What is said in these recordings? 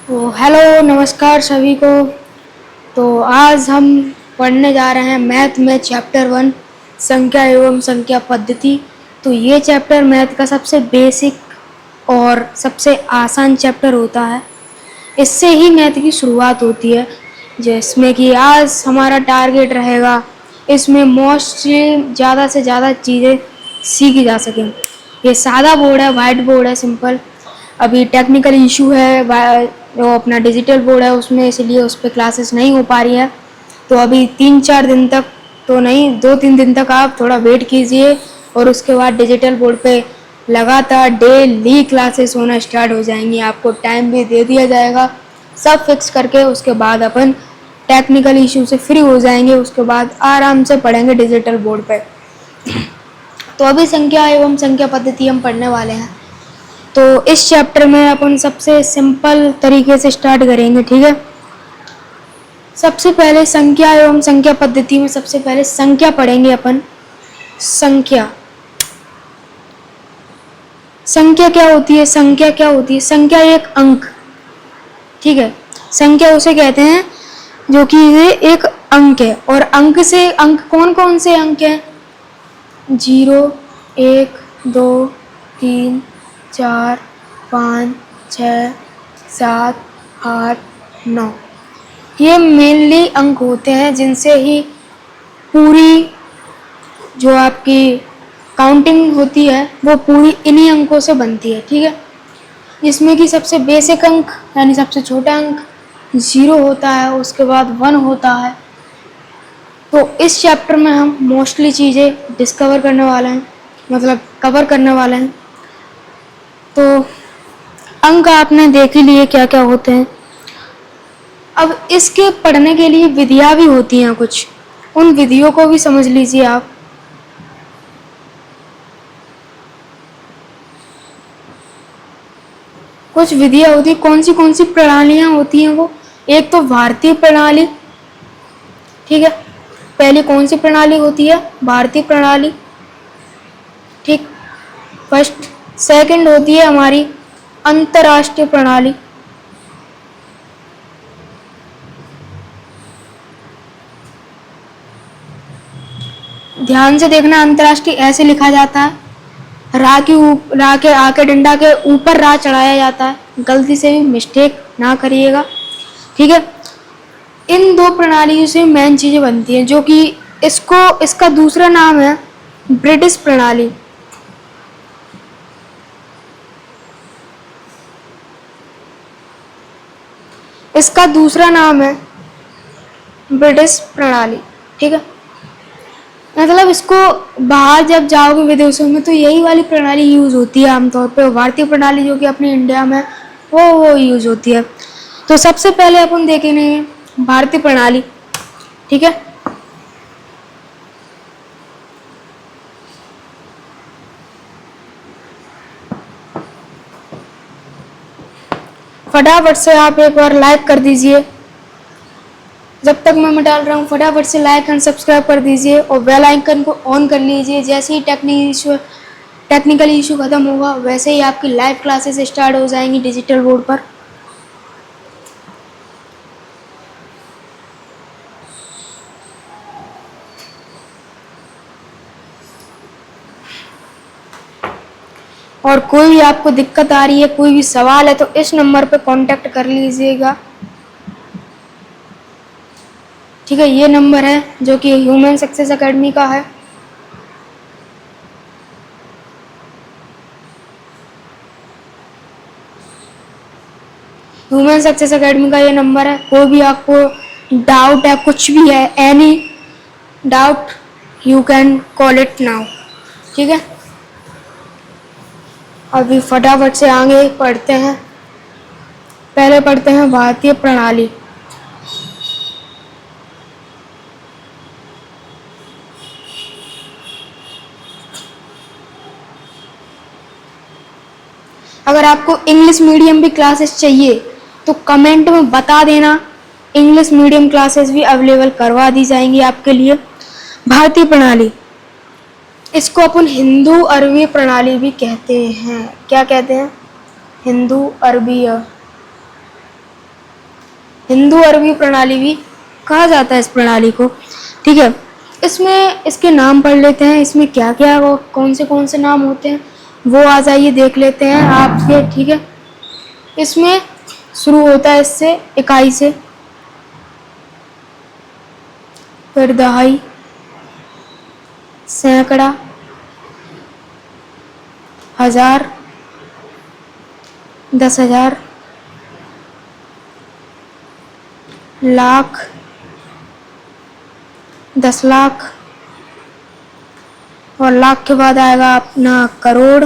तो हेलो नमस्कार सभी को। तो आज हम पढ़ने जा रहे हैं मैथ में चैप्टर 1 संख्या एवं संख्या पद्धति। तो ये चैप्टर मैथ का सबसे बेसिक और सबसे आसान चैप्टर होता है। इससे ही मैथ की शुरुआत होती है, जिसमें कि आज हमारा टारगेट रहेगा इसमें मोस्टली ज़्यादा से ज़्यादा चीज़ें सीखी जा सकें। ये सादा बोर्ड है, वाइट बोर्ड है, सिंपल। अभी टेक्निकल इशू है, जो अपना डिजिटल बोर्ड है उसमें, इसलिए उस पर क्लासेस नहीं हो पा रही है। तो अभी 3-4 दिन तक तो नहीं, 2-3 दिन तक आप थोड़ा वेट कीजिए और उसके बाद डिजिटल बोर्ड पे लगातार डेली क्लासेस होना स्टार्ट हो जाएंगी। आपको टाइम भी दे दिया जाएगा, सब फिक्स करके उसके बाद अपन टेक्निकल इशू से फ्री हो जाएंगे। उसके बाद आराम से पढ़ेंगे डिजिटल बोर्ड पे। तो अभी संख्या एवं संख्या पद्धति हम पढ़ने वाले हैं। तो इस चैप्टर में अपन सबसे सिंपल तरीके से स्टार्ट करेंगे, ठीक है। सबसे पहले संख्या एवं संख्या पद्धति में सबसे पहले संख्या पढ़ेंगे अपन। संख्या संख्या क्या होती है? संख्या क्या होती है? संख्या एक अंक, ठीक है। संख्या उसे कहते हैं जो कि ये एक अंक है। और अंक से अंक कौन कौन से अंक हैं? 0, 1, 2, 3, 4, 5, 6, 7, 8, 9। ये मेनली अंक होते हैं जिनसे ही पूरी जो आपकी काउंटिंग होती है वो पूरी इन्हीं अंकों से बनती है, ठीक है। जिसमें कि सबसे बेसिक अंक यानी सबसे छोटा अंक 0 होता है, उसके बाद 1 होता है। तो इस चैप्टर में हम मोस्टली चीज़ें डिस्कवर करने वाले हैं, मतलब कवर करने वाले हैं। तो अंक आपने देख ही लिए क्या क्या होते हैं। अब इसके पढ़ने के लिए विधियाँ भी होती हैं कुछ, उन विधियों को भी समझ लीजिए आप। कुछ विधियाँ होती है, कौन सी प्रणालियाँ होती हैं वो। एक तो भारतीय प्रणाली, ठीक है। पहले कौन सी प्रणाली होती है? भारतीय प्रणाली, ठीक, फर्स्ट। सेकंड होती है हमारी अंतर्राष्ट्रीय प्रणाली। ध्यान से देखना, अंतर्राष्ट्रीय ऐसे लिखा जाता है, रा के आके डंडा के ऊपर रा चढ़ाया जाता है, गलती से भी मिस्टेक ना करिएगा, ठीक है। इन दो प्रणालियों से मेन चीज़ें बनती हैं, जो कि इसका दूसरा नाम है ब्रिटिश प्रणाली। इसका दूसरा नाम है ब्रिटिश प्रणाली, ठीक है। मतलब इसको बाहर जब जाओगे विदेशों में तो यही वाली प्रणाली यूज़ होती है आमतौर पे। भारतीय प्रणाली जो कि अपनी इंडिया में वो यूज़ होती है। तो सबसे पहले अपन देखेंगे भारतीय प्रणाली, ठीक है। फटाफट से आप एक बार लाइक कर दीजिए। जब तक मैं डाल रहा हूँ फटाफट से लाइक एंड सब्सक्राइब कर दीजिए और बेल आइकन को ऑन कर लीजिए। जैसे ही टेक्निकल इशू खत्म होगा वैसे ही आपकी लाइव क्लासेस स्टार्ट हो जाएंगी डिजिटल बोर्ड पर। और कोई भी आपको दिक्कत आ रही है, कोई भी सवाल है, तो इस नंबर पर कांटेक्ट कर लीजिएगा, ठीक है। ये नंबर है जो कि ह्यूमन सक्सेस एकेडमी का है। ह्यूमन सक्सेस एकेडमी का ये नंबर है। कोई भी आपको डाउट है, कुछ भी है, any doubt you can call it now, ठीक है। अभी फटाफट से आगे पढ़ते हैं। पहले पढ़ते हैं भारतीय प्रणाली। अगर आपको इंग्लिश मीडियम भी क्लासेस चाहिए तो कमेंट में बता देना, इंग्लिश मीडियम क्लासेस भी अवेलेबल करवा दी जाएंगी आपके लिए। भारतीय प्रणाली, इसको अपन हिंदू अरबी प्रणाली भी कहते हैं। क्या कहते हैं? हिंदू अरबीय हिंदू अरबी प्रणाली भी कहा जाता है इस प्रणाली को। ठीक है, इसमें इसके नाम पढ़ लेते हैं, इसमें क्या क्या वो कौन से नाम होते हैं वो आ जाइए देख लेते हैं आपके। ठीक है, इसमें शुरू होता है इससे इकाई से, फिर दहाई, सैकड़ा, हजार, 10,000, लाख, 10 लाख, और लाख के बाद आएगा अपना करोड़,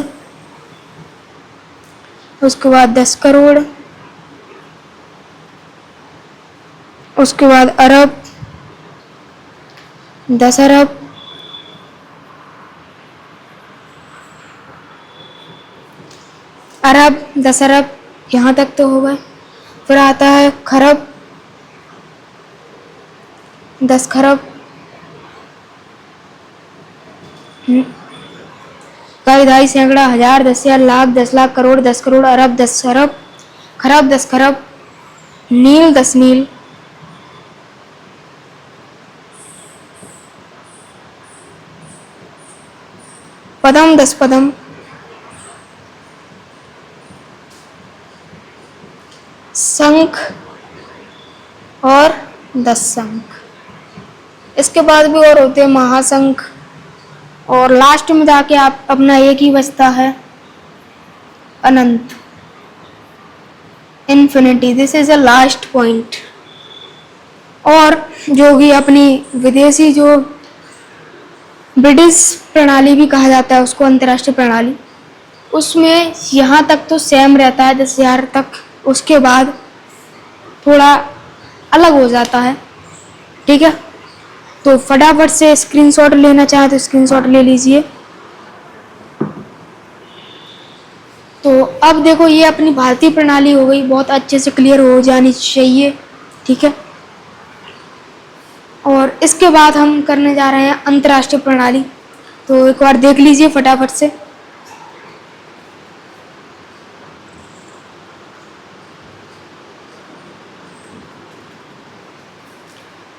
उसके बाद 10 करोड़, उसके बाद अरब, 10 अरब, अरब 10 अरब, यहाँ तक तो हो गए। फिर आता है खरब, 10 खरब, कई, ढाई, सैकड़ा, हजार, 10,000, लाख, 10 लाख, करोड़, 10 करोड़, अरब 10 अरब, खरब 10 खरब, नील 10 नील, पदम 10 पदम, शंख और 10 शंख। इसके बाद भी और होते हैं महाशंख, और लास्ट में जाके आप अपना एक ही बचता है अनंत, infinity. This is a last point. और जो भी अपनी विदेशी जो ब्रिटिश प्रणाली भी कहा जाता है उसको, अंतर्राष्ट्रीय प्रणाली, उसमें यहाँ तक तो सेम रहता है 10,000 तक, उसके बाद थोड़ा अलग हो जाता है। ठीक है, तो फटाफट से स्क्रीनशॉट लेना चाहें तो स्क्रीनशॉट ले लीजिए। तो अब देखो ये अपनी भारतीय प्रणाली हो गई, बहुत अच्छे से क्लियर हो जानी चाहिए। ठीक है, और इसके बाद हम करने जा रहे हैं अंतर्राष्ट्रीय प्रणाली, तो एक बार देख लीजिए फटाफट से।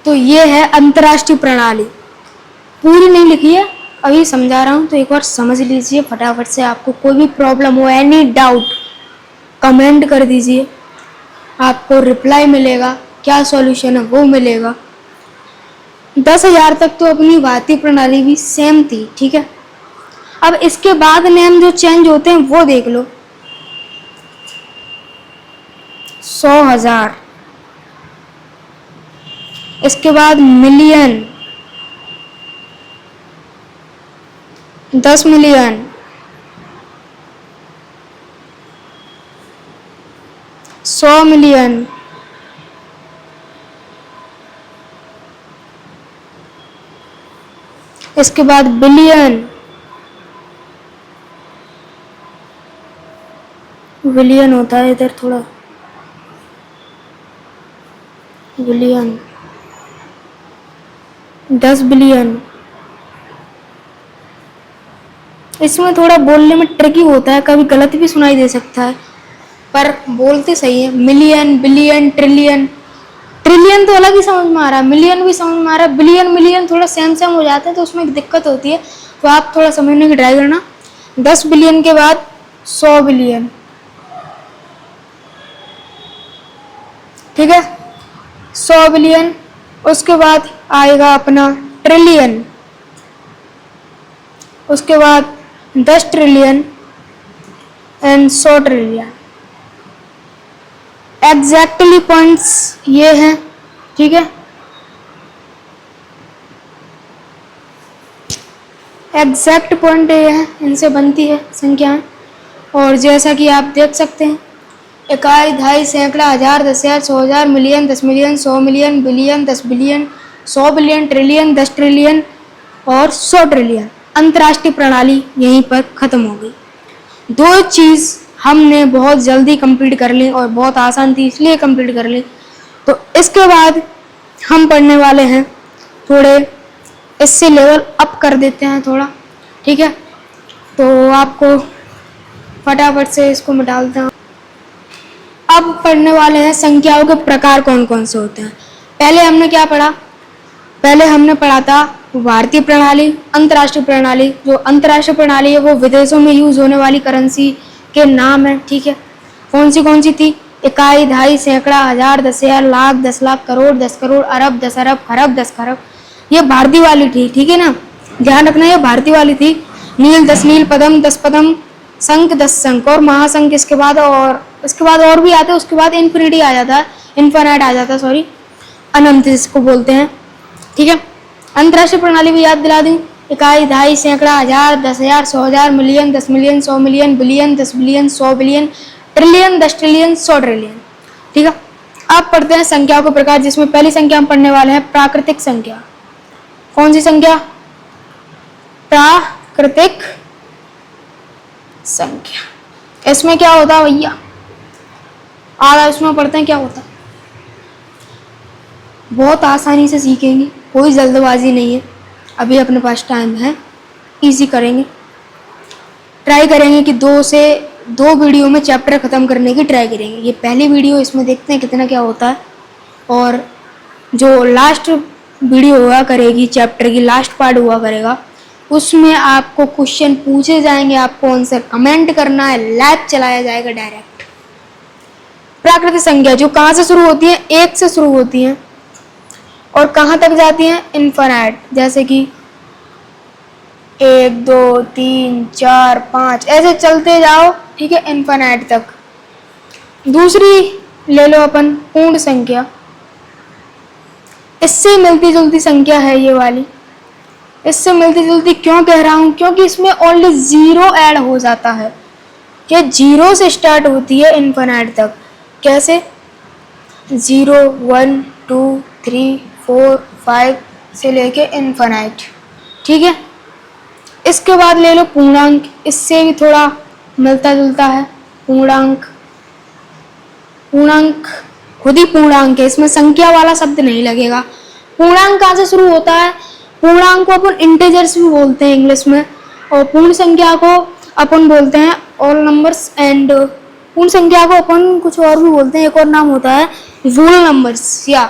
तो ये है अंतर्राष्ट्रीय प्रणाली, पूरी नहीं लिखी है, अभी समझा रहा हूँ, तो एक बार समझ लीजिए फटाफट से। आपको कोई भी प्रॉब्लम हो, एनी डाउट, कमेंट कर दीजिए, आपको रिप्लाई मिलेगा, क्या सॉल्यूशन है वो मिलेगा। 10,000 तक तो अपनी भारतीय प्रणाली भी सेम थी। ठीक है, अब इसके बाद नेम जो चेंज होते हैं वो देख लो। 100,000, इसके बाद मिलियन, 10 मिलियन, 100 मिलियन, इसके बाद बिलियन, बिलियन होता है इधर थोड़ा, बिलियन, 10 बिलियन। इसमें थोड़ा बोलने में ट्रिकी होता है, कभी गलत भी सुनाई दे सकता है, पर बोलते सही है। मिलियन, बिलियन, ट्रिलियन, ट्रिलियन तो अलग ही समझ में आ रहा है, मिलियन भी समझ में आ रहा है, बिलियन मिलियन थोड़ा सेम सेम हो जाते हैं, तो उसमें दिक्कत होती है, तो आप थोड़ा समझने की ट्राई करना। 10 बिलियन के बाद 100 बिलियन। ठीक है, 100 बिलियन, उसके बाद आएगा अपना ट्रिलियन, उसके बाद 10 trillion and 100 trillion. Exactly points ये हैं। ठीक है, एग्जैक्ट पॉइंट ये है, इनसे बनती है संख्याएं। और जैसा कि आप देख सकते हैं, इकाई, ढाई, सैकड़ा, हजार, 10,000, 100,000, million, 10 million, 100 million, billion, 10 billion, 100 billion, trillion, 10 trillion और 100 ट्रिलियन। अंतर्राष्ट्रीय प्रणाली यहीं पर खत्म हो गई। दो चीज़ हमने बहुत जल्दी कंप्लीट कर ली और बहुत आसान थी इसलिए कंप्लीट कर ली। तो इसके बाद हम पढ़ने वाले हैं थोड़े, इससे लेवल अप कर देते हैं थोड़ा। ठीक है, तो आपको फटाफट से इसको मिटा देता हूँ। अब अब पढ़ने वाले हैं संख्याओं के प्रकार कौन कौन से होते हैं। पहले हमने क्या पढ़ा, पहले हमने पढ़ा था भारतीय प्रणाली, अंतर्राष्ट्रीय प्रणाली। जो अंतर्राष्ट्रीय प्रणाली है वो विदेशों में यूज होने वाली करेंसी के नाम है, ठीक है। कौन सी थी, इकाई, दहाई, सैकड़ा, हजार, 10,000, लाख, 10 लाख, करोड़, 10 करोड़, अरब, 10 अरब, खरब, 10 खरब। ये भारतीय वाली थी, ठीक है ना, ध्यान रखना ये भारतीय वाली थी। नील 10 नील, पदम 10 पदम, शंख 10 शंख और महाशंख इसके बाद और भी आते हैं। उसके बाद इन्फिनिटी आ जाता है, इन्फिनाइट आ जाता है, सॉरी, अनंत जिसको बोलते हैं, ठीक है। अंतर्राष्ट्रीय प्रणाली भी याद दिला दूं, इकाई, दहाई, सैकड़ा, हजार, 10,000, 100,000, million, 10 million, 100 million, billion, 10 billion, 100 billion, trillion, 10 trillion, 100 trillion, ठीक है। अब पढ़ते हैं संख्याओं के प्रकार, जिसमें पहली संख्या हम पढ़ने वाले हैं प्राकृतिक संख्या। कौन सी संख्या, प्राकृतिक संख्या। इसमें क्या होता है भैया, आधा इसमें पढ़ते हैं क्या होता है, बहुत आसानी से सीखेंगे, कोई जल्दबाजी नहीं है, अभी अपने पास टाइम है, इजी करेंगे। ट्राई करेंगे कि 2 वीडियो में चैप्टर ख़त्म करने की ट्राई करेंगे। ये पहली वीडियो, इसमें देखते हैं कितना क्या होता है। और जो लास्ट वीडियो हुआ करेगी, चैप्टर की लास्ट पार्ट हुआ करेगा, उसमें आपको क्वेश्चन पूछे जाएंगे, आपको आंसर कमेंट करना है, लाइव चलाया जाएगा डायरेक्ट। प्राकृतिक संख्या जो कहाँ से शुरू होती है, 1 से शुरू होती है और कहाँ तक जाती हैं, इन्फिनाइट, जैसे कि 1 2 3 4 5 ऐसे चलते जाओ, ठीक है, इन्फिनाइट तक। दूसरी ले लो अपन पूर्ण संख्या, इससे मिलती जुलती संख्या है ये वाली। इससे मिलती जुलती क्यों कह रहा हूँ, क्योंकि इसमें ओनली 0 ऐड हो जाता है। ये 0 से स्टार्ट होती है इन्फिनाइट तक। कैसे, 0 1 2 3 4 5 से लेके इन्फिनाइट, ठीक है। इसके बाद ले लो पूर्णांक, इससे भी थोड़ा मिलता जुलता है पूर्णांक। पूर्णांक खुद ही पूर्णांक है, इसमें संख्या वाला शब्द नहीं लगेगा। पूर्णांक कहाँ से शुरू होता है, पूर्णांक को अपन इंटीजर्स भी बोलते हैं इंग्लिश में, और पूर्ण संख्या को अपन बोलते हैं ऑल नंबर्स, एंड पूर्ण संख्या को अपन कुछ और भी बोलते हैं, एक और नाम होता है वूल नंबर्स, या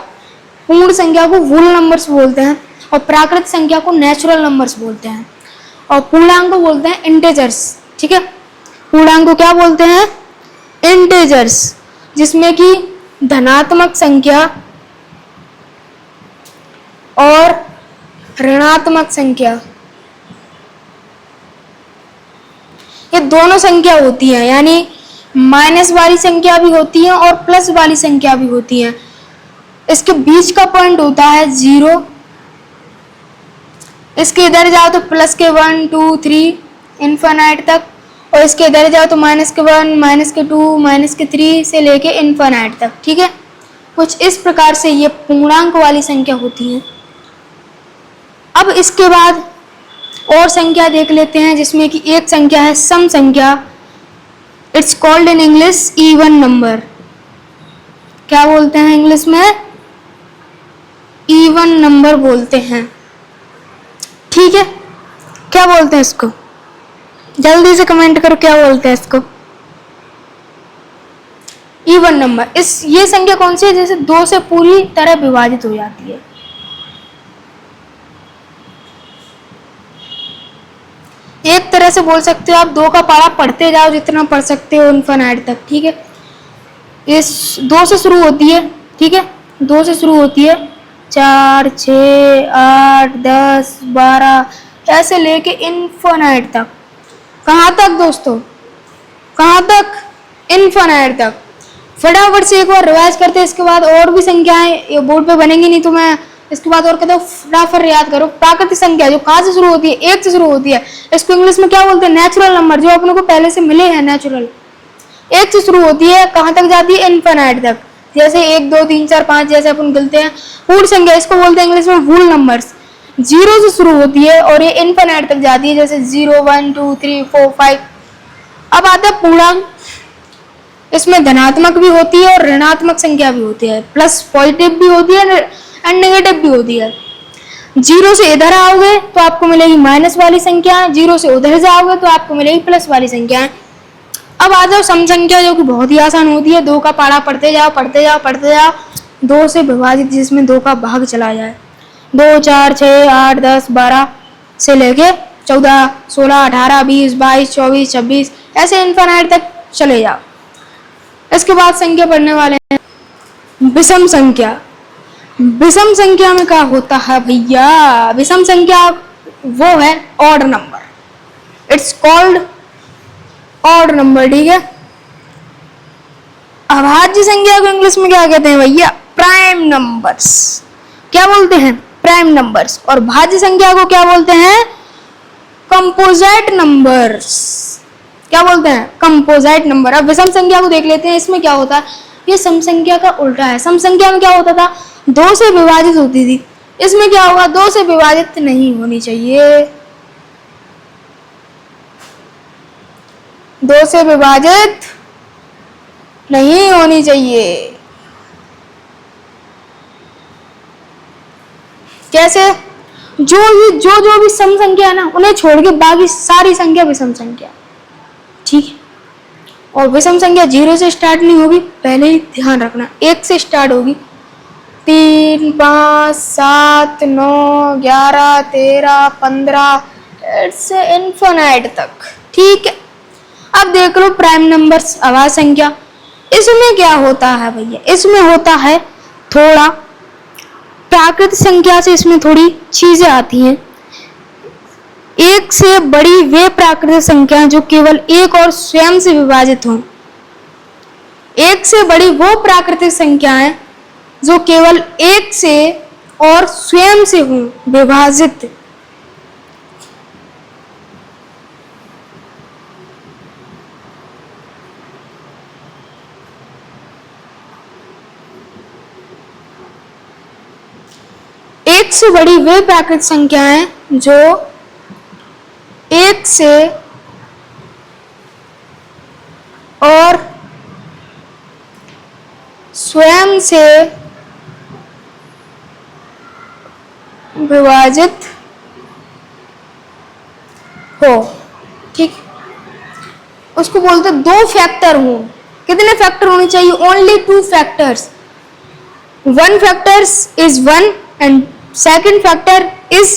पूर्ण संख्या को वूल नंबर्स बोलते हैं, और प्राकृतिक संख्या को नेचुरल नंबर्स बोलते हैं, और पूर्णांक को बोलते हैं इंटीजर्स, ठीक है। पूर्णांक को क्या बोलते हैं, इंटीजर्स, जिसमें कि धनात्मक संख्या और ऋणात्मक संख्या, ये दोनों संख्या होती है, यानी माइनस वाली संख्या भी होती है और प्लस वाली संख्या भी होती है। इसके बीच का पॉइंट होता है 0, इसके इधर जाओ तो प्लस के 1 2 3 इन्फिनाइट तक, और इसके इधर जाओ तो माइनस के 1 माइनस के 2 माइनस के 3 से लेके इन्फिनाइट तक, ठीक है। कुछ इस प्रकार से ये पूर्णांक वाली संख्या होती है। अब इसके बाद और संख्या देख लेते हैं, जिसमें कि एक संख्या है सम संख्या। It's called in English even number. क्या बोलते हैं इंग्लिश में, इवन नंबर बोलते हैं, ठीक है। क्या बोलते हैं इसको, जल्दी से कमेंट करो क्या बोलते हैं इसको, इवन नंबर। ये संख्या कौन सी है, जैसे 2 से पूरी तरह विभाजित हो जाती है। एक तरह से बोल सकते हो आप 2 का पारा पढ़ते जाओ जितना पढ़ सकते हो इन्फिनाइट तक, ठीक है। इस 2 से शुरू होती है, ठीक है, 2 से शुरू होती है, 4 6 8 10 12 ऐसे लेके इन्फिनाइट तक। कहाँ तक दोस्तों, कहाँ तक, इन्फिनाइट तक। फटाफट से एक बार रिवाइज करते हैं, इसके बाद और भी संख्याएं ये बोर्ड पे बनेंगी नहीं तो मैं इसके बाद और कहता हूँ, फटाफट याद करो। प्राकृतिक संख्या जो कहाँ से शुरू होती है, 1 से शुरू होती है, इसको इंग्लिश में क्या बोलते हैं, नेचुरल नंबर, जो अपने को पहले से मिले हैं नेचुरल। 1 से शुरू होती है, कहाँ तक जाती है, इन्फिनाइट तक, जैसे 1 2 3 4 5 जैसे अपन गिनते हैं। पूर्ण संख्या इसको बोलते हैं इंग्लिश में वूल नंबर्स। 0 से शुरू होती है और ये इन्फिनाइट तक जाती है, जैसे 0 1 2 3 4 5। अब आता है पूर्णांक। इसमें धनात्मक भी होती है और ऋणात्मक संख्या भी होती है, प्लस पॉजिटिव भी होती है एंड नेगेटिव भी होती है। 0 से इधर आओगे तो आपको मिलेगी माइनस वाली संख्या, 0 से उधर जाओगे तो आपको मिलेगी प्लस वाली संख्या। अब आ जाओ सम संख्या, जो कि बहुत ही आसान होती है। 2 का पारा पढ़ते जाओ पढ़ते जाओ पढ़ते जाओ। 2 से विभाजित जिसमें 2 का भाग चला जाए। 2, 4, 6, 8, 10, 12 से लेके 14, 16, 18, 20, 22, 24, 26 ऐसे इनफाइनाइट तक चले जाओ। इसके बाद संख्या पढ़ने वाले हैं विषम संख्या। विषम संख्या में क्या होता है भैया? विषम संख्या वो है odd number, it's called odd number, ठीक है। अभाज्य संख्या को इंग्लिश में क्या कहते हैं भैया? Prime numbers. क्या बोलते हैं? Prime numbers. और भाज्य संख्या को क्या बोलते हैं? Composite numbers. क्या बोलते हैं? Composite number. अब विषम संख्या को देख लेते हैं, इसमें क्या होता है? ये सम संख्या का उल्टा है। सम संख्या में क्या होता था? 2 से विभाजित होती थी। इसमें क्या होगा? 2 से विभाजित नहीं होनी चाहिए, 2 से विभाजित नहीं होनी चाहिए। कैसे? जो भी सम संख्या है ना, उन्हें छोड़ के बाकी सारी संख्या विषम संख्या, ठीक है। और विषम संख्या 0 से स्टार्ट नहीं होगी, पहले ही ध्यान रखना। 1 से स्टार्ट होगी। 3, 5, 7, 9, 11, 13, 15 से इनफिनिट तक, ठीक है। अब देख लो प्राइम नंबर्स, अभाज्य संख्या। इसमें क्या होता है भैया? इसमें होता है थोड़ा प्राकृत संख्या से इसमें थोड़ी चीजें आती हैं। 1 से बड़ी वे प्राकृतिक संख्या जो केवल 1 और स्वयं से विभाजित हों। 1 से बड़ी वो प्राकृतिक संख्याएं जो केवल 1 से और स्वयं से हों विभाजित। एक से बड़ी वे प्राकृतिक संख्याएं जो 1 से और स्वयं से विभाजित हो, ठीक। उसको बोलते 2 फैक्टर हो। कितने फैक्टर होने चाहिए? Only 2 factors. 1 factors is 1 and second factor is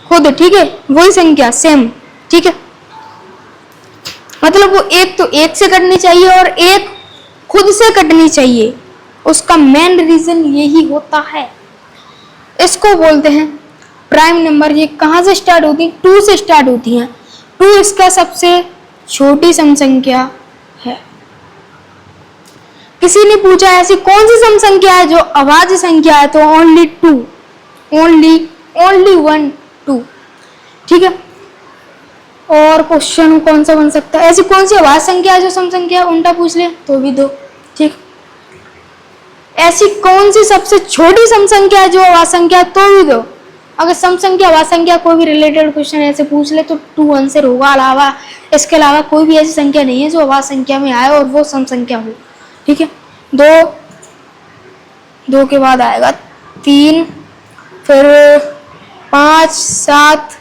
खुद, ठीक है, वही संख्या सेम, ठीक है। मतलब वो एक तो 1 से कटनी चाहिए और एक खुद से कटनी चाहिए। उसका मेन रीजन यही होता है। इसको बोलते हैं प्राइम नंबर। ये कहाँ से स्टार्ट होती है? 2 से स्टार्ट होती हैं। 2 इसका सबसे छोटी सम संख्या है। किसी ने पूछा ऐसी कौन सी सम संख्या है जो अभाज्य संख्या है? तो ओनली 2, ओनली 1, 2, ठीक है। और क्वेश्चन कौन सा बन सकता है? ऐसी कौन सी अभाज्य संख्या है जो सम संख्या है? उल्टा पूछ ले तो भी 2, ठीक। ऐसी कौन सी सबसे छोटी सम संख्या है जो अभाज्य संख्या है? तो भी 2। अगर सम संख्या अभाज्य संख्या कोई भी रिलेटेड क्वेश्चन ऐसे पूछ ले तो 2 आंसर होगा। अलावा इसके अलावा कोई भी ऐसी संख्या नहीं है जो अभाज्य संख्या में आए और वो सम संख्या हो, ठीक है। 2 के बाद आएगा 3, फिर 5, 7,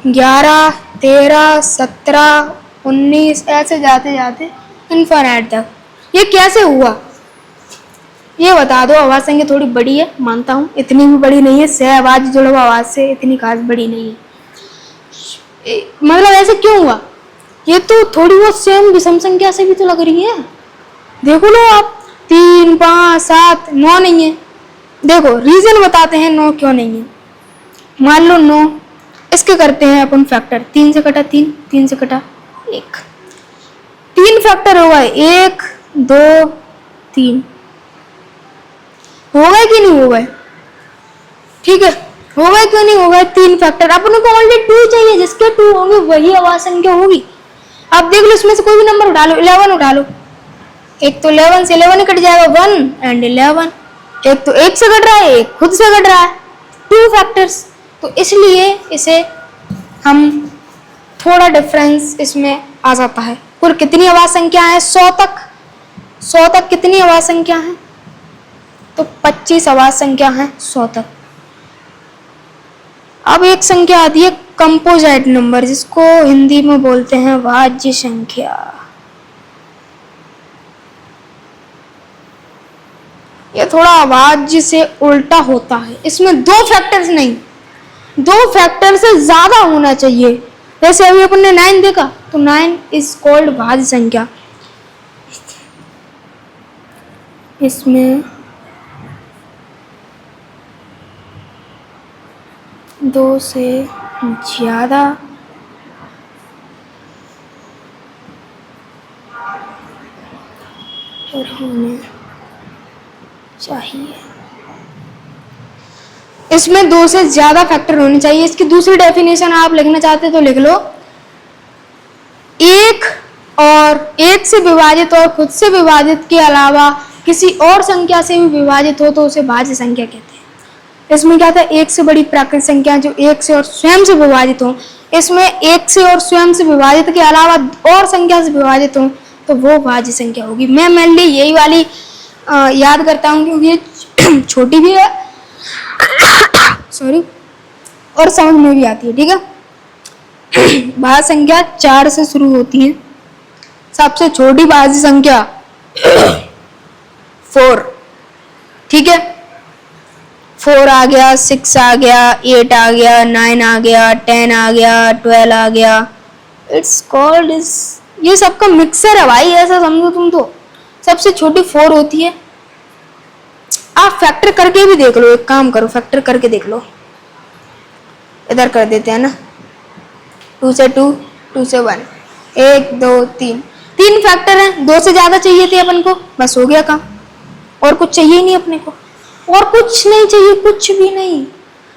11, 13, 17, 19 ऐसे जाते जाते इनफिनिट तक। ये कैसे हुआ ये बता दो। अभाज्य संख्या थोड़ी बड़ी है, मानता हूँ, इतनी भी बड़ी नहीं है। सहअभाज्य जुड़ा हुआ आवाज से इतनी खास बड़ी नहीं है। मतलब ऐसे क्यों हुआ? ये तो थोड़ी बहुत सेम विषम संख्या से भी तो लग रही है। देखो लो आप, 3, 5, 7, 9 नहीं है। देखो रीजन बताते हैं 9 क्यों नहीं है। मान लो 9, इसके करते हैं अपन फैक्टर। 3 से कटा 3, 3 से कटा 1, 3 फैक्टर हो गए। 1, 2, 3 हो गए कि नहीं हो गए? ठीक है, हो गए क्यों नहीं हो गए? 3 फैक्टर। अपन को ओनली 2 चाहिए, जिसके 2 होंगे वही अभाज्य संख्या होगी। अब देख लो इसमें से कोई भी नंबर उठा लो। 11 उठा लो। एक तो 11 से 11 कट जाएगा, 1 एंड 11। एक तो 1 से कट रहा है, एक खुद से कट रहा है, 2 फैक्टर्स। तो इसलिए इसे हम थोड़ा डिफरेंस इसमें आ जाता है। कुल कितनी अभाज्य संख्या है? 100 तक। 100 तक कितनी अभाज्य संख्या है? तो 25 अभाज्य संख्या है 100 तक। अब एक संख्या आती है कंपोजिट नंबर, जिसको हिंदी में बोलते हैं भाज्य संख्या। ये थोड़ा अभाज्य से उल्टा होता है। इसमें दो फैक्टर्स नहीं, दो फैक्टर से ज्यादा होना चाहिए। जैसे अभी अपन ने 9 देखा, तो 9 इज कॉल्ड भाज्य संख्या। इसमें 2 से ज्यादा होने चाहिए। इसमें 2 से ज्यादा फैक्टर होने चाहिए। इसकी दूसरी डेफिनेशन आप लिखना चाहते तो लिख लो, एक से विभाजित और खुद से विभाजित के अलावा किसी और संख्या से भी विभाजित हो तो उसे भाज्य संख्या कहते हैं। इसमें क्या था, एक से बड़ी प्राकृत संख्या जो एक से और स्वयं से विभाजित हो। इसमें एक से और स्वयं से विभाजित के अलावा और संख्या से विभाजित हो तो वो भाज्य संख्या होगी। मैं मेनली यही वाली याद करता हूँ क्योंकि ये छोटी भी है सॉरी, और समझ में भी आती है। ठीक है, भाज्य संख्या 4 से शुरू होती है। सबसे छोटी भाज्य संख्या 4। ठीक है, 4 आ गया, 6 आ गया, 8 आ गया, 9 आ गया, 10 आ गया, 12 आ गया। इट्स कॉल्ड इज, ये सबका मिक्सर है भाई, ऐसा समझो तुम तो। सबसे छोटी 4 होती है। आप फैक्टर करके भी देख लो, एक काम करो, फैक्टर करके देख लो। इधर कर देते हैं ना, 2 से 2, 2 से 1, 1 2 3, 3 फैक्टर हैं। 2 से ज्यादा चाहिए थे अपन को, बस हो गया काम। और कुछ चाहिए ही नहीं अपने को, और कुछ नहीं चाहिए, कुछ भी नहीं।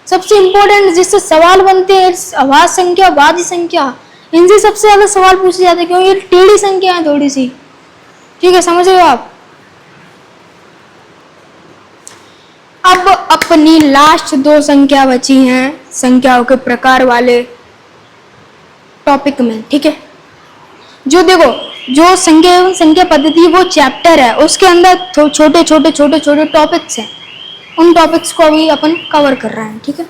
सबसे इंपॉर्टेंट जिससे सवाल बनते हैं, अभाज्य संख्या, भाज्य संख्या, इनसे सबसे ज्यादा सवाल पूछे जाते हैं क्योंकि ये टेढ़ी संख्या है थोड़ी सी। ठीक है, समझ रहे हो आप। अब अपनी लास्ट 2 संख्या बची हैं संख्याओं के प्रकार वाले टॉपिक में। ठीक है, जो देखो, जो संख्या पद्धति वो चैप्टर है, उसके अंदर छोटे छोटे छोटे छोटे टॉपिक्स हैं। उन टॉपिक्स को अभी अपन कवर कर रहे हैं। ठीक है,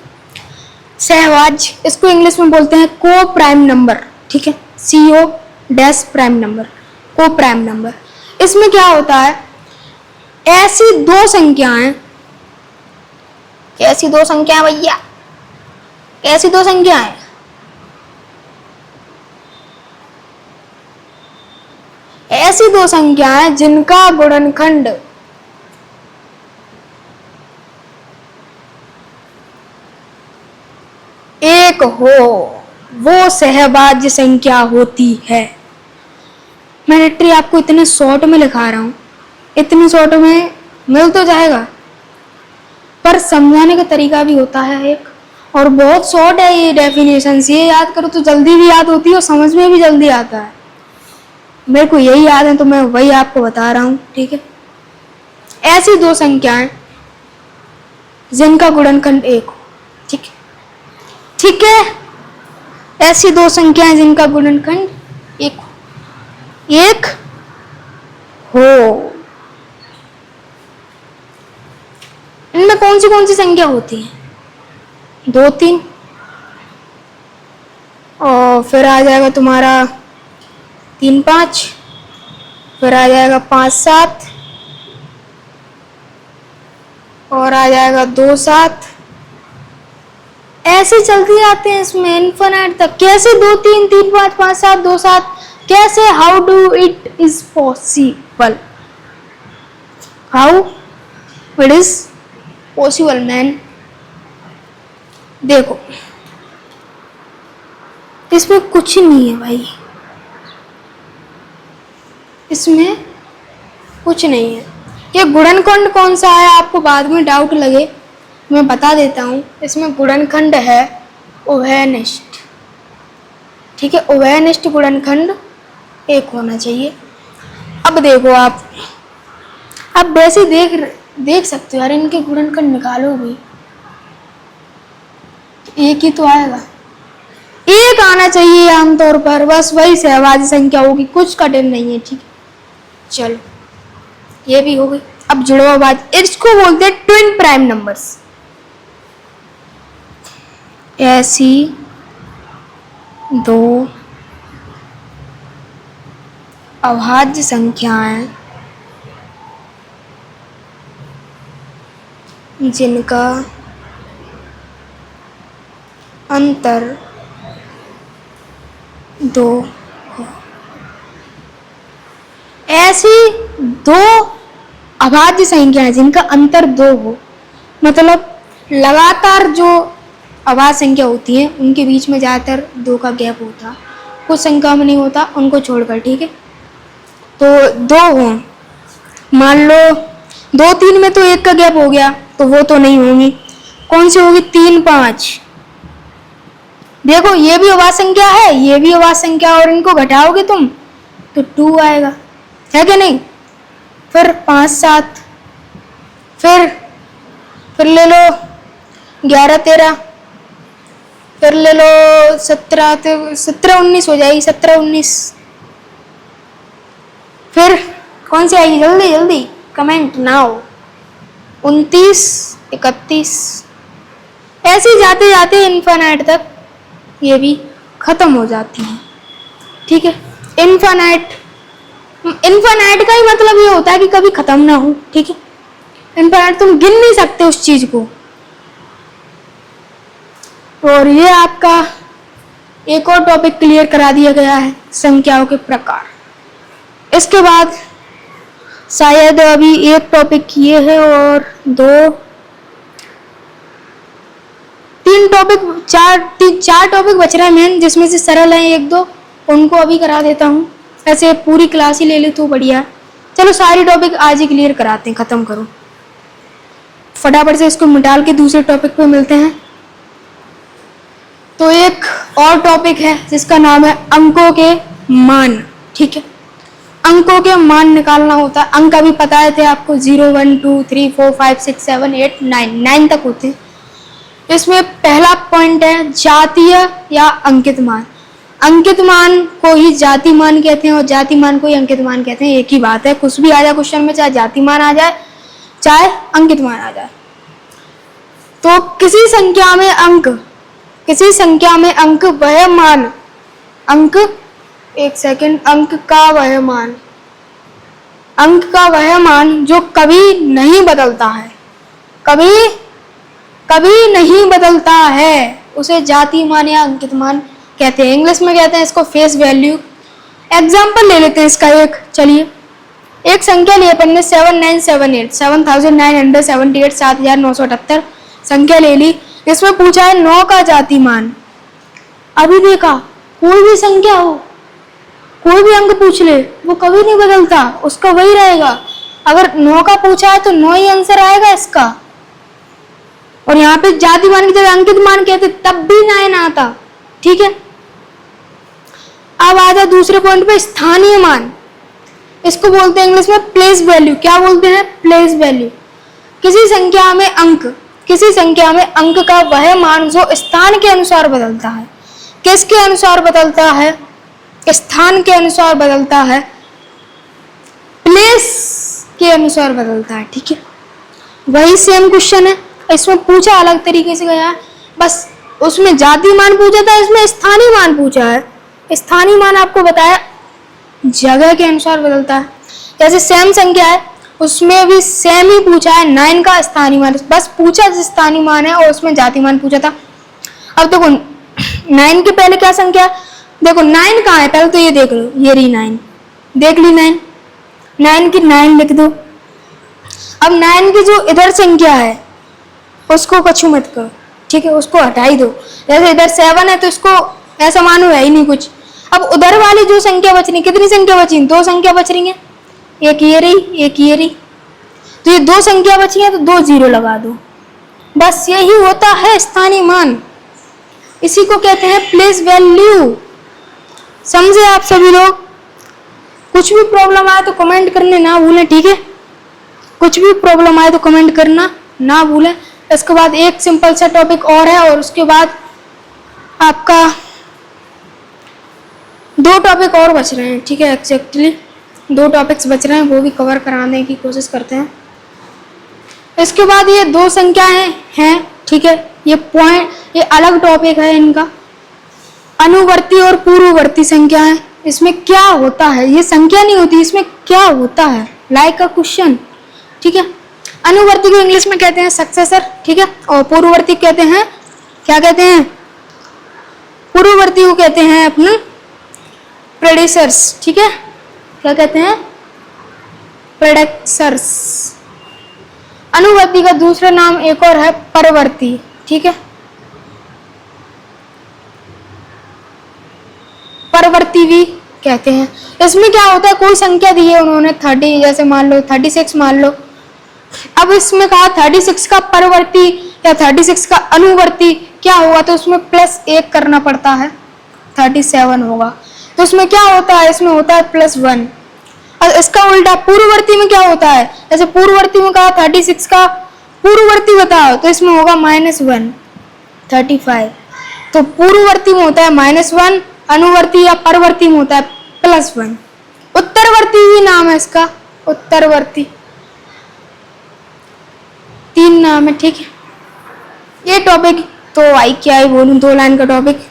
सहभाज्य, इसको इंग्लिश में बोलते हैं को प्राइम नंबर। ठीक है, CO डैश प्राइम नंबर, को प्राइम नंबर। इसमें क्या होता है, ऐसी 2 संख्याएं, कैसी 2 संख्याएं भैया, कैसी 2 संख्याएं, ऐसी 2 संख्याएं जिनका गुणनखंड एक हो वो सहभाज्य संख्या होती है। मैं लिटरली आपको इतने शॉर्ट में लिखा रहा हूं, इतने शॉर्ट में मिल तो जाएगा, पर समझाने का तरीका भी होता है एक, और बहुत शॉर्ट है ये डेफिनेशन। ये याद करो तो जल्दी भी याद होती है और समझ में भी जल्दी आता है। मेरे को यही याद है तो मैं वही आपको बता रहा हूं। ठीक है, ऐसी 2 संख्याएं जिनका गुणनखंड 1 हो। ठीक है, ठीक है, ऐसी 2 संख्याएं जिनका गुणनखंड 1 हो। इनमें कौन सी संख्या होती है, 2 3, और फिर आ जाएगा तुम्हारा 3 5, फिर आ जाएगा 5 7, और आ जाएगा 2 7। ऐसे चलते आते हैं इसमें इन्फिनिट तक। कैसे 2 3 3 5 5 7 2 7, कैसे, how do it is possible, how it is possible man. देखो, इसमें कुछ नहीं है भाई, इसमें कुछ नहीं है। ये गुणनखंड कौन सा है आपको बाद में डाउट लगे, मैं बता देता हूँ। इसमें गुणनखंड है उभयनिष्ठ। ठीक है, उभयनिष्ठ गुणनखंड 1 होना चाहिए। अब देखो, आप वैसे देख सकते हो यार, इनके गुणनखंड निकालो भी, एक ही तो आएगा, 1 आना चाहिए आमतौर पर, बस वही सहभाज्य संख्या होगी, कुछ कठिन नहीं है। ठीक है, चलो ये भी हो गई। अब जुड़वा भाज्य, इसको बोलते हैं ट्विन प्राइम नंबर्स। ऐसी 2 अभाज्य संख्याएं जिनका अंतर 2 हो। ऐसी 2 अभाज्य संख्याएं जिनका अंतर 2 हो, मतलब लगातार जो अभाज्य संख्या होती है उनके बीच में ज़्यादातर 2 का गैप होता, कुछ संख्या में नहीं होता, उनको छोड़कर, ठीक है। तो 2 हो, मान लो 2 3 में तो 1 का गैप हो गया, तो वो तो नहीं होंगी। कौन सी होगी? 3 5। देखो ये भी अभाज्य संख्या है, ये भी अभाज्य संख्या, और इनको घटाओगे तुम तो 2 आएगा, है कि नहीं। फिर 5 7, फिर ले लो 11 13, फिर ले लो 17 19 हो जाएगी, 17 19। फिर कौन सी आएगी? जल्दी जल्दी कमेंट नाउ। 29 31। ऐसे जाते जाते इनफाइनाइट तक ये भी खत्म हो जाती है, ठीक है। इनफाइनाइट का ही मतलब ये होता है कि कभी खत्म ना हो, ठीक है। इनफाइनाइट तुम गिन नहीं सकते उस चीज को। और ये आपका एक और टॉपिक क्लियर करा दिया गया है, संख्याओं के प्रकार। इसके बाद शायद अभी एक टॉपिक ये है और 3 टॉपिक, 4 टॉपिक बच रहे हैं मेन, जिसमें से सरल है 1 2, उनको अभी करा देता हूँ। ऐसे पूरी क्लास ही ले ले तो बढ़िया। चलो सारी टॉपिक आज ही क्लियर कराते हैं, खत्म करो फटाफट से, इसको मिटाल के दूसरे टॉपिक पे मिलते हैं। तो एक और टॉपिक है जिसका नाम है अंकों के मान, ठीक है। अंकों के मान निकालना होता है। अंक अभी पता है थे आपको, 0 1 2 3 4 5 6 7 8 9 तक होते हैं। इसमें पहला पॉइंट है जातीय या अंकित मान। अंकित मान को ही जाति मान कहते हैं और जाति मान को ही अंकित मान कहते हैं, एक ही बात है। कुछ भी आ जाए क्वेश्चन में, चाहे जाति मान आ जाए चाहे अंकित मान आ जाए। तो किसी संख्या में अंक वह मान, अंक का वह मान जो कभी नहीं बदलता है, कभी नहीं बदलता है, उसे जाति मान या अंकित मान कहते हैं। इंग्लिश में कहते हैं इसको फेस वैल्यू। एग्जाम्पल ले लेते हैं इसका एक। चलिए एक संख्या ली अपन ने 7978, 7978, 7978 संख्या ले ली। इसमें पूछा है 9 का जाति मान। अभी देखा, कोई भी संख्या हो, कोई भी अंक पूछ ले, वो कभी नहीं बदलता, उसका वही रहेगा। अगर 9 का पूछा है तो 9 ही आंसर आएगा इसका। और यहाँ पे जाति मान की जगह अंकित मान कहते तब भी 9 आता, ठीक है। अब आ जाए दूसरे पॉइंट पे, स्थानीय मान। इसको बोलते हैं इंग्लिश में प्लेस वैल्यू। क्या बोलते हैं? Place value. किसी संख्या में अंक का वह मान जो स्थान के अनुसार बदलता है। किसके अनुसार बदलता है? स्थान के अनुसार बदलता है, प्लेस के अनुसार बदलता है, ठीक है। वही सेम क्वेश्चन है, इसमें पूछा अलग तरीके से गया है, बस उसमें जाति मान पूछा था, इसमें स्थानीय मान पूछा है। स्थानीय मान आपको बताया जगह के अनुसार बदलता है। जैसे सेम संख्या है, उसमें भी सेम ही पूछा है, 9 का स्थानीय मान, बस पूछा स्थानीय मान है और उसमें जाति मान पूछा था। अब देखो 9 के पहले क्या संख्या, देखो 9 कहाँ है, पहले तो ये देख लो, ये रही 9, देख ली 9 की 9 लिख दो। अब 9 की जो इधर संख्या है उसको कछु मत करो, ठीक है, उसको हटा ही दो। जैसे इधर 7 है तो इसको ऐसा मानो है ही नहीं कुछ। अब उधर वाली जो संख्या बच रही, कितनी संख्या बची? 2 संख्या बच रही है, एक ये रही एक ये रही, तो ये 2 संख्या बची है तो 2 0 लगा दो, बस यही होता है स्थानीय मान। इसी को कहते हैं प्लेस वैल्यू। समझे आप सभी लोग? कुछ भी प्रॉब्लम आए तो कमेंट करने ना भूलें, ठीक है। कुछ भी प्रॉब्लम आए तो कमेंट करना ना भूलें। इसके बाद एक सिंपल सा टॉपिक और है और उसके बाद आपका 2 टॉपिक और बच रहे हैं, ठीक है। एक्जैक्टली 2 टॉपिक्स बच रहे हैं, वो भी कवर कराने की कोशिश करते हैं। इसके बाद ये 2 संख्याएं हैं, ठीक है। ये अलग टॉपिक है इनका, अनुवर्ती और पूर्ववर्ती संख्याएं। इसमें क्या होता है, ये संख्या नहीं होती, इसमें क्या होता है, लाइक अ क्वेश्चन, ठीक है। अनुवर्ती को इंग्लिश में कहते हैं सक्सेसर, ठीक है, और पूर्ववर्ती कहते हैं, क्या कहते हैं, पूर्ववर्ती को कहते हैं अपने प्रेडेसर्स, ठीक है, क्या कहते हैं, प्रेडेसर्स। अनुवर्ती का दूसरा नाम एक और है परवर्ती, ठीक है, परवर्ती भी कहते हैं। इसमें क्या होता है, कोई संख्या दी है उन्होंने 30, जैसे मान लो 36 मान लो, अब इसमें कहा 36 का परवर्ती या 36 का अनुवर्ती क्या होगा, तो उसमें +1 करना पड़ता है, 37 होगा। तो इसमें क्या होता है, इसमें होता है +1। और इसका उल्टा पूर्ववर्ती में क्या होता है, जैसे पूर्ववर्ती में कहा 36 का पूर्ववर्ती बताओ, तो इसमें होगा -1, 35। तो पूर्ववर्ती में होता है -1, अनुवर्ती या परवर्ती में होता है +1। उत्तरवर्ती भी नाम है इसका, उत्तरवर्ती 3 नाम है, ठीक है। ये टॉपिक तो आई क्या ही बोलूं, 2 लाइन का टॉपिक।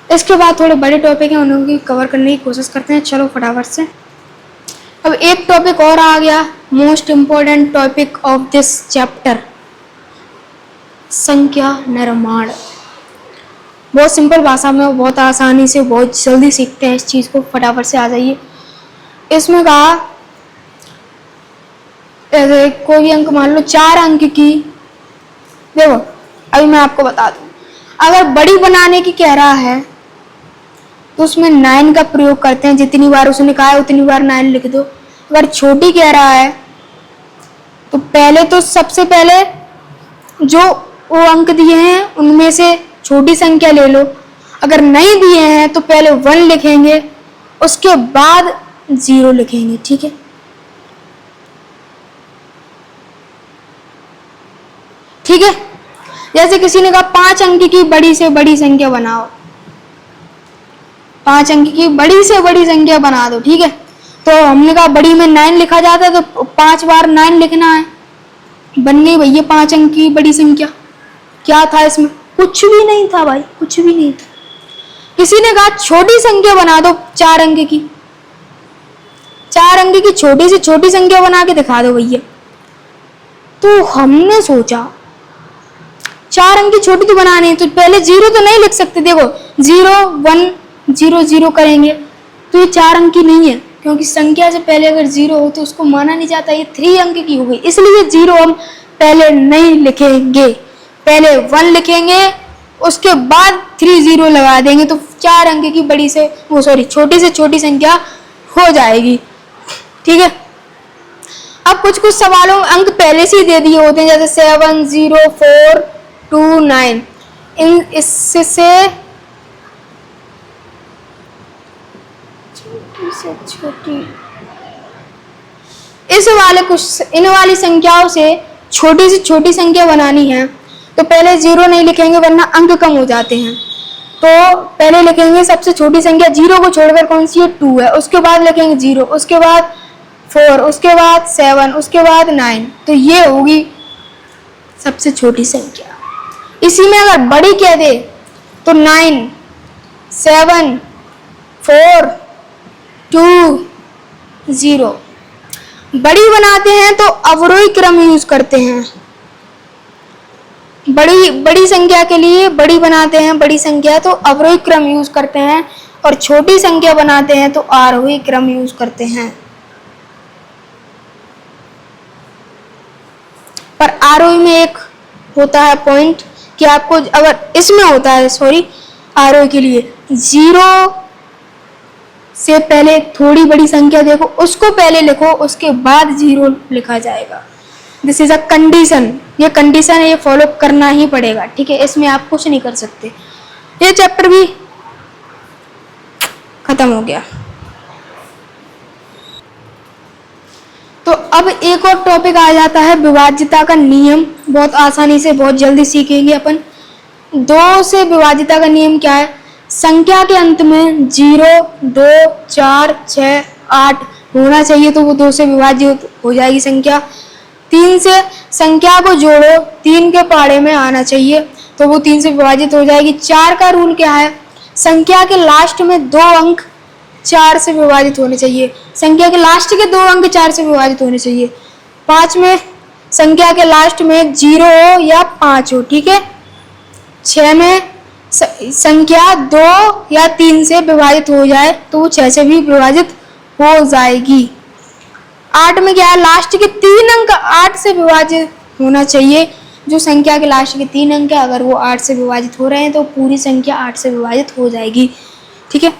इसके बाद थोड़े बड़े टॉपिक हैं, उन्हें कवर करने की कोशिश करते हैं। चलो फटाफट से। अब एक टॉपिक और आ गया, most important topic of this chapter, संख्या निर्माण। बहुत सिंपल भाषा में, बहुत आसानी से, बहुत जल्दी सीखते हैं इस चीज़ को। फटाफट से आ जाइए। इसमें कहा ऐसे कोई भी अंक मान लो 4 अंक की, देखो अभी मैं आपको बता दूं, अगर बड़ी बनाने की कह रहा है तो उसमें 9 का प्रयोग करते हैं, जितनी बार उसने कहा है उतनी बार 9 लिख दो। अगर छोटी कह रहा है तो पहले तो सबसे पहले जो वो अंक दिए हैं उनमें से छोटी संख्या ले लो। अगर नहीं दिए हैं तो पहले 1 लिखेंगे, उसके बाद 0 लिखेंगे, ठीक है। ठीक है, जैसे किसी ने कहा 5 अंक की बड़ी से बड़ी संख्या बनाओ, 5 अंक की बड़ी से बड़ी संख्या बना दो, ठीक है। तो हमने कहा बड़ी में 9 लिखा जाता है, तो 5 बार 9 लिखना है, बन गई भैया 5 अंक की बड़ी संख्या। क्या था इसमें, कुछ भी नहीं था भाई, कुछ भी नहीं था। किसी ने कहा छोटी संख्या बना दो 4 अंक की, 4 अंक की छोटी से छोटी संख्या बना के दिखा दो भैया। तो हमने सोचा 4 अंक की छोटी तो बनानी है, तो पहले 0 तो नहीं लिख सकते। देखो 0 1 0 0 करेंगे तो ये 4 अंक की नहीं है, क्योंकि संख्या से पहले अगर 0 हो तो उसको माना नहीं जाता, ये 3 अंक की हो गई, इसलिए 0 हम पहले नहीं लिखेंगे, पहले 1 लिखेंगे, उसके बाद 3 0 लगा देंगे, तो 4 अंक की बड़ी से वो सॉरी छोटी से छोटी संख्या हो जाएगी, ठीक है। अब कुछ कुछ सवालों में अंक पहले से ही दे दिए होते हैं, जैसे 7 0 4 2 9। इससे छोटी से छोटी, इन वाली संख्याओं से छोटी संख्या बनानी है तो पहले 0 नहीं लिखेंगे, वरना अंक कम हो जाते हैं। तो पहले लिखेंगे सबसे छोटी संख्या 0 को छोड़कर, कौन सी है, 2 है, उसके बाद लिखेंगे 0, उसके बाद 4, उसके बाद 7, उसके बाद 9। तो ये होगी सबसे छोटी संख्या। इसी में अगर बड़ी कह दे तो 9 7 4 2 0। बड़ी बनाते हैं तो अवरोही क्रम यूज करते हैं, बड़ी संख्या के लिए बड़ी बनाते हैं, बड़ी संख्या तो अवरोही क्रम यूज करते हैं, और छोटी संख्या बनाते हैं तो आरोही क्रम यूज करते हैं। पर आरोही में एक होता है पॉइंट कि आपको, अगर इसमें होता है सॉरी आरोही के लिए 0 से पहले थोड़ी बड़ी संख्या देखो, उसको पहले लिखो, उसके बाद 0 लिखा जाएगा। दिस इज अ कंडीशन, ये कंडीशन है, ये फॉलो करना ही पड़ेगा, ठीक है। इसमें आप कुछ नहीं कर सकते। ये चैप्टर भी खत्म हो गया। तो अब एक और टॉपिक आ जाता है विभाज्यता का नियम। बहुत आसानी से, बहुत जल्दी सीखेंगे अपन। 2 से विभाज्यता का नियम क्या है, संख्या के अंत में 0 2 4 6 8 होना चाहिए, तो वो 2 से विभाज्य हो जाएगी संख्या। 3 से संख्या को जोड़ो, 3 के पहाड़े में आना चाहिए, तो वो 3 से विभाजित हो जाएगी। 4 का रूल क्या है, संख्या के लास्ट में 2 अंक 4 से विभाजित होने चाहिए, संख्या के लास्ट के 2 अंक 4 से विभाजित होने चाहिए। 5 में संख्या के लास्ट में 0 हो या 5 हो, ठीक है। 6 में संख्या 2 या 3 से विभाजित हो जाए तो वो 6 से भी विभाजित हो जाएगी। 8 में क्या है, लास्ट के 3 अंक 8 से विभाजित होना चाहिए। जो संख्या के लास्ट के 3 अंक है, अगर वो 8 से विभाजित हो रहे हैं तो पूरी संख्या 8 से विभाजित हो जाएगी, ठीक है।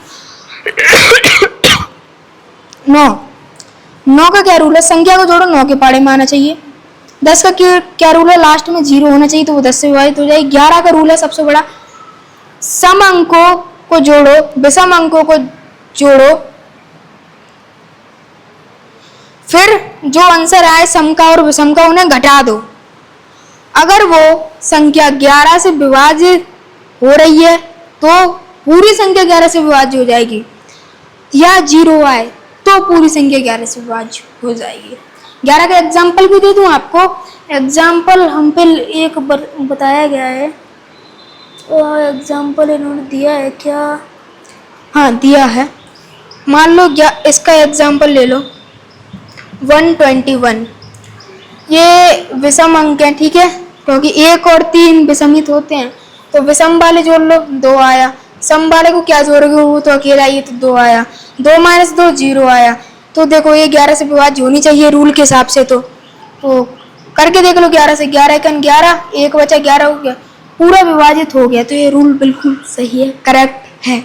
9 का क्या रूल है, संख्या को जोड़ो 9 के पाड़े में आना चाहिए। 10 का क्या रूल है, लास्ट में 0 होना चाहिए तो वो 10 से विभाजित हो जाएगी। 11 का रूल है सबसे बड़ा, सम अंकों को जोड़ो विषम अंकों को जोड़ो, फिर जो आंसर आए सम का और विषम का उन्हें घटा दो। अगर वो संख्या 11 से विभाजित हो रही है तो पूरी संख्या 11 से विभाज्य हो जाएगी, या 0 आए तो पूरी संख्या 11 से विभाज्य हो जाएगी। 11 का एग्जाम्पल भी दे दूं आपको। एग्जाम्पल हम पे एक बताया गया है, एग्जाम्पल इन्होंने दिया है क्या, हाँ दिया है। मान लो इसका एग्जाम्पल ले लो 121। ये विषम अंक है, ठीक है, क्योंकि 1 और 3 विषमित होते हैं तो विषम वाले जोड़ लो, 2 आया। सम वाले को क्या जोड़ोगे, वो तो अकेला ही, तो 2 आया। 2 - 2 0 आया। तो देखो ये 11 से विभाज्य होनी चाहिए रूल के हिसाब से, तो करके देख लो। 11 से 11 × 11, 1 बचा 11 हो गया, पूरा विभाजित हो गया। तो ये रूल बिल्कुल सही है, करेक्ट है।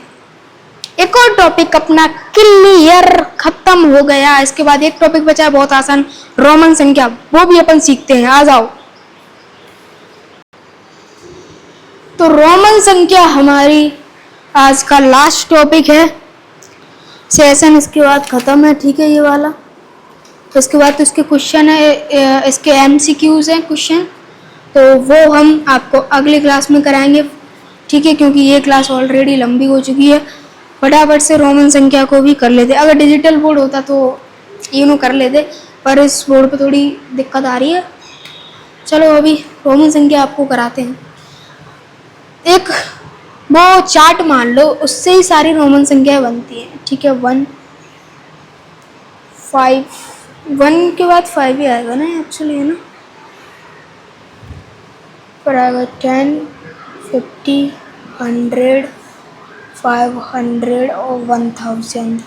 एक और टॉपिक अपना क्लियर खत्म हो गया। इसके बाद एक टॉपिक बचा है बहुत आसान, रोमन संख्या, वो भी अपन सीखते हैं। आ जाओ। तो रोमन संख्या हमारी आज का लास्ट टॉपिक है। सेशन इसके बाद खत्म है, ठीक है, ये वाला। तो इसके बाद तो इसके क्वेश्चन है, इसके MCQs हैं क्वेश्चन, तो वो हम आपको अगली क्लास में कराएंगे, ठीक है, क्योंकि ये क्लास ऑलरेडी लंबी हो चुकी है। फटाफट से रोमन संख्या को भी कर लेते। अगर डिजिटल बोर्ड होता तो यूँ कर लेते, पर इस बोर्ड पे थोड़ी दिक्कत आ रही है। चलो अभी रोमन संख्या आपको कराते हैं। एक वो चार्ट मान लो, उससे ही सारी रोमन संख्याएं बनती हैं, ठीक है। 1 5 1 के बाद 5 ही आएगा ना एक्चुअली, है ना, पर आएगा 10 50 100 500 और 1000,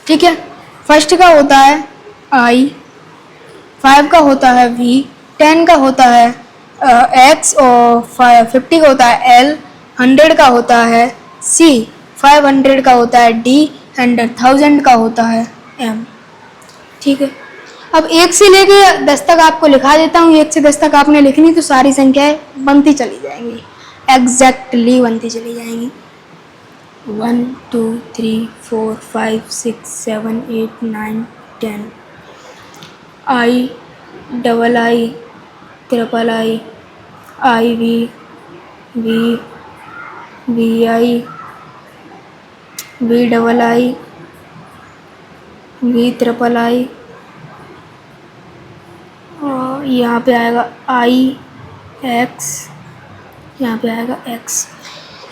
ठीक है। फर्स्ट का होता है I, 5 का होता है V, 10 का होता है X और 50 का होता है L, 100 का होता है C, 500 का होता है D, 1000 का होता है M, ठीक है। अब 1 से लेके 10 तक आपको लिखा देता हूँ। 1 से 10 तक आपने लिखनी तो सारी संख्याएं बनती चली जाएंगी, एग्जैक्टली बनती चली जाएंगी। 1 2 3 4 5 6 7 8 9 10 I double I triple I IV V VI V double I V triple I, और यहाँ पे आएगा IX, यहाँ पे आएगा X।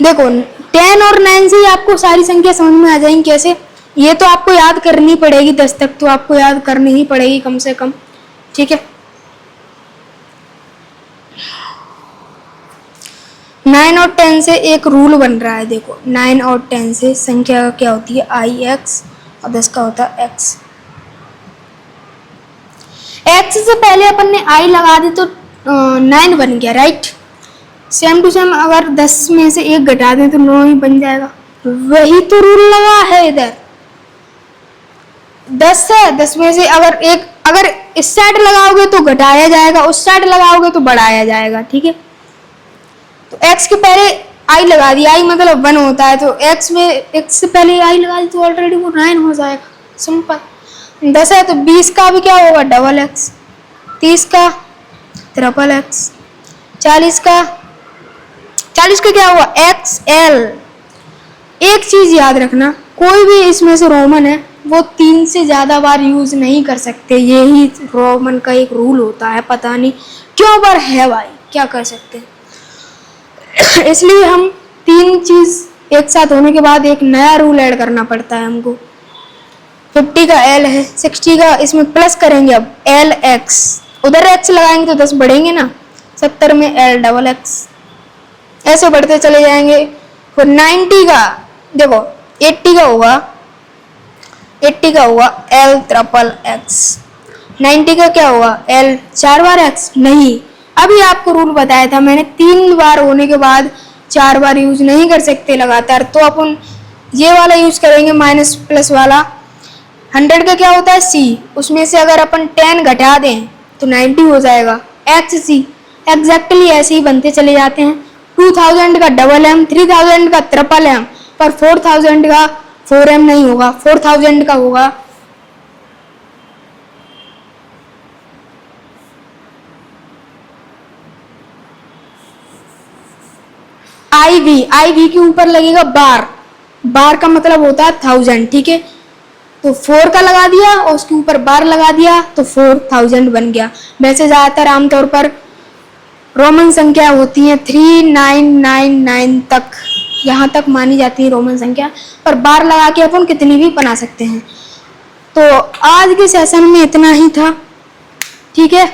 देखो 10 और 9 से ही आपको सारी संख्या समझ में आ जाएंगी। कैसे, ये तो आपको याद करनी पड़ेगी, 10 तक तो आपको याद करनी ही पड़ेगी कम से कम, ठीक है। 9 और 10 से एक रूल बन रहा है। देखो 9 और 10 से संख्या क्या होती है, IX, और 10 का होता है X। X से पहले अपन ने I लगा दी तो 9 बन गया, राइट। सेम टू सेम अगर 10 में से 1 घटा दें तो 9 ही बन जाएगा। वही तो रूल लगा है इधर। 10 है, 10 में से अगर इस साइड लगाओगे तो घटाया जाएगा, उस साइड लगाओगे तो बढ़ाया जाएगा, ठीक है। तो X के पहले I लगा दिया, I मतलब 1 होता है, तो X से पहले I लगा दी तो ऑलरेडी वो 9 हो जाएगा, सिंपल। 10 है तो 20 का भी क्या होगा, डबल X, 30 का ट्रिपल X, 40 का क्या हुआ, XL। एक चीज याद रखना, कोई भी इसमें से रोमन है वो 3 से ज्यादा बार यूज नहीं कर सकते। यही रोमन का एक रूल होता है, पता नहीं क्यों पर है भाई, क्या कर सकते हैं। इसलिए हम 3 चीज एक साथ होने के बाद एक नया रूल ऐड करना पड़ता है हमको। 50 का L है, 60 का इसमें प्लस करेंगे अब LX, उधर x लगाएंगे तो 10 बढ़ेंगे ना, 70 में l डबल x, ऐसे बढ़ते चले जाएंगे। फिर 90 का देखो 80 का होगा, 80 का होगा l ट्रिपल x, 90 का क्या होगा l 4 बार x। नहीं, अभी आपको रूल बताया था मैंने, 3 बार होने के बाद 4 बार यूज नहीं कर सकते लगातार, तो अपन ये वाला यूज करेंगे माइनस प्लस वाला। 100 का क्या होता है c, उसमें से अगर अपन 10 घटा दें तो 90 हो जाएगा एक्स सी। एग्जैक्टली ऐसे ही बनते चले जाते हैं। 2000 का डबल एम, 3000 का ट्रिपल एम, पर 4000 का 4m नहीं होगा, 4000 का होगा IV। IV के ऊपर लगेगा बार, बार का मतलब होता है 1000, ठीक है। तो 4 का लगा दिया और उसके ऊपर बार लगा दिया तो 4000 बन गया। वैसे ज्यादातर आमतौर पर रोमन संख्या होती है 3999 तक, यहाँ तक मानी जाती है रोमन संख्या, पर बार लगा के अपन कितनी भी बना सकते हैं। तो आज के सेशन में इतना ही था, ठीक है।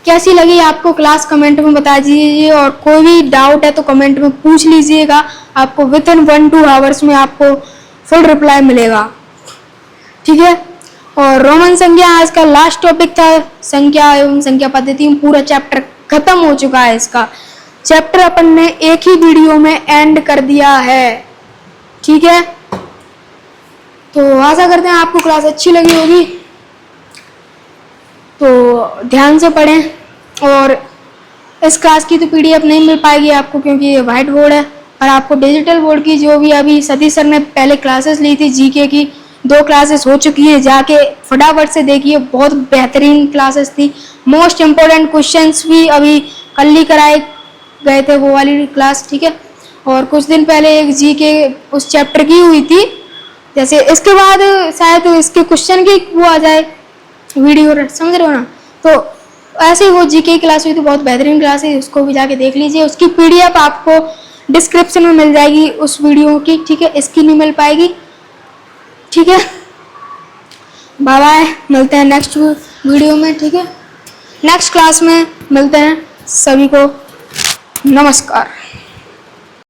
कैसी लगी आपको क्लास कमेंट में बता दीजिए, और कोई भी डाउट है तो कमेंट में पूछ लीजिएगा, आपको विद इन 1-2 आवर्स में आपको फुल रिप्लाई मिलेगा, ठीक है। और रोमन संख्या आज का लास्ट टॉपिक था, संख्या एवं संख्या पद्धति में पूरा चैप्टर खत्म हो चुका है। इसका चैप्टर अपन ने एक ही वीडियो में एंड कर दिया है, ठीक है। तो आशा करते हैं आपको क्लास अच्छी लगी होगी, तो ध्यान से पढ़ें। और इस क्लास की तो PDF नहीं मिल पाएगी आपको, क्योंकि ये वाइट बोर्ड है, और आपको डिजिटल बोर्ड की जो भी अभी सतीश सर ने पहले क्लासेस ली थी GK की, 2 क्लासेस हो चुकी है, जाके फटाफट से देखिए, बहुत बेहतरीन क्लासेस थी। मोस्ट इम्पोर्टेंट क्वेश्चंस भी अभी कल ही कराए गए थे, वो वाली क्लास, ठीक है। और कुछ दिन पहले एक GK उस चैप्टर की हुई थी, जैसे इसके बाद शायद इसके क्वेश्चन की वो आ जाए वीडियो, समझ रहे हो ना। तो ऐसे वो GK की क्लास हुई थी, बहुत बेहतरीन क्लास है, उसको भी जाके देख लीजिए। उसकी PDF आपको डिस्क्रिप्शन में मिल जाएगी उस वीडियो की, ठीक है, इसकी नहीं मिल पाएगी, ठीक है। बाय बाय, मिलते हैं नेक्स्ट वीडियो में, ठीक है। नेक्स्ट क्लास में मिलते हैं, सभी को नमस्कार।